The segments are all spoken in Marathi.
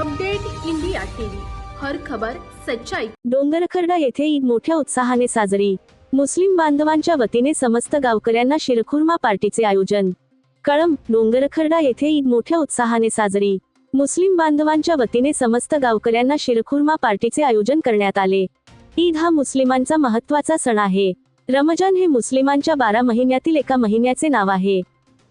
अपडेट इंडिया टीव्ही, हर खबर सच्चाई। डोंगरखर्डा येथे ईद मोठ्या उत्साहाने साजरी। मुस्लिम बांधवांच्या वतीने समस्त गावकऱ्यांना शिरखुर्मा पार्टीचे आयोजन। कळंब, डोंगरखर्डा येथे ईद मोठ्या उत्साहाने साजरी। मुस्लिम बांधवांच्या वतीने समस्त गावकऱ्यांना शिरखुर्मा पार्टीचे आयोजन करण्यात आले। ईद हा मुस्लिमांचा महत्त्वाचा सण आहे। रमजान हे मुस्लिमांच्या 12 महिन्यातील एका महिन्याचे नाव आहे।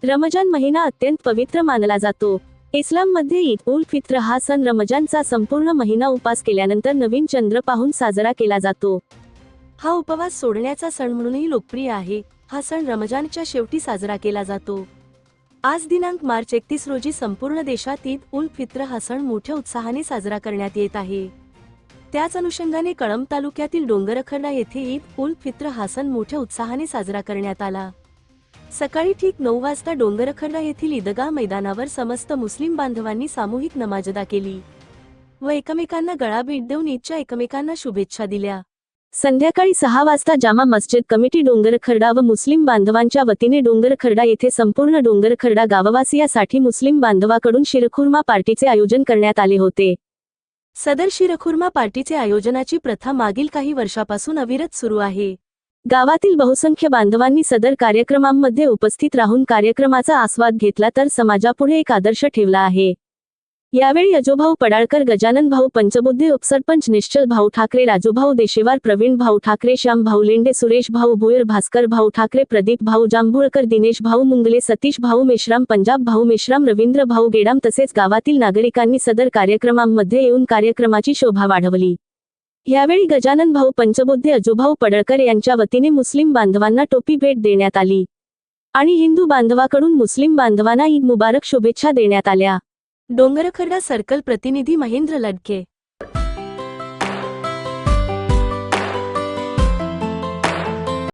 रमजान महिना अत्यंत पवित्र मानला जातो। इस्लाममध्ये ईद उल फित्र हा सण रमजानचा संपूर्ण महिना उपास केल्यानंतर नवीन चंद्र पाहून साजरा केला जातो। हा उपवास सोडण्याचा सण म्हणूनही लोकप्रिय आहे। हा सण रमजानच्या शेवटी साजरा केला जातो। आज दिनांक मार्च 31 रोजी संपूर्ण देशात ईद उल फित्र हा सण मोठ्या उत्साहाने साजरा करण्यात येत आहे। त्याच अनुषंगाने कळंब तालुक्यातील डोंगरखर्डा येथे ईद उल फित्र हा सण मोठ्या उत्साहाने साजरा करण्यात आला। सकाळी ठीक 9 वाजता डोंगरखर्डा येथील ईदगाह मैदानावर समस्त मुस्लिम बांधवांनी सामूहिक नमाज अदा केली व एकमेकांना गळा भेट देऊन ईदच्या एकमेकांना शुभेच्छा दिल्या। संध्याकाळी 6 वाजता जामा मस्जिद कमिटी डोंगरखर्डा व मुस्लिम बांधवांच्या वतीने डोंगरखर्डा येथे संपूर्ण डोंगरखर्डा गाववासियासाठी मुस्लिम बांधवाकडून शिरखुर्मा पार्टीचे आयोजन करण्यात आले होते। सदर शिरखुर्मा पार्टीचे आयोजनाची प्रथा मागील काही वर्षापासून अविरत सुरू आहे। गावातील बहुसंख्य बांधवांनी सदर कार्यक्रमांमध्ये उपस्थित राहून कार्यक्रमाचा आस्वाद घेतला तर समाजापुढे एक आदर्श ठेवला आहे। यावेळी अजोभाऊ पडाळकर, गजानन भाऊ पंचबुद्धे, उपसरपंच निश्चल भाऊ ठाकरे, राजूभाऊ देशेवार, प्रवीण भाऊ ठाकरे, श्याम भाऊ लेंडे, सुरेश भाऊ भुयर, भास्कर भाऊ ठाकरे, प्रदीप भाऊ जांभूळकर, दिनेश भाऊ मुंगले, सतीश भाऊ मेश्राम, पंजाब भाऊ मेश्राम, रवींद्र भाऊ गेडाम तसेच गावातील नागरिकांनी सदर कार्यक्रमांमध्ये येऊन कार्यक्रमाची शोभा वाढवली। यावेळी गजानन भाऊ पंचबुद्धे, अजोभाऊ पडळकर यांच्या वतीने मुस्लिम बांधवांना टोपी भेट देण्यात आली आणि हिंदू बांधवाकडून मुस्लिम बांधवांना ईद मुबारक शुभेच्छा देण्यात आल्या। डोंगरखर्डा सर्कल प्रतिनिधी महेंद्र लडके।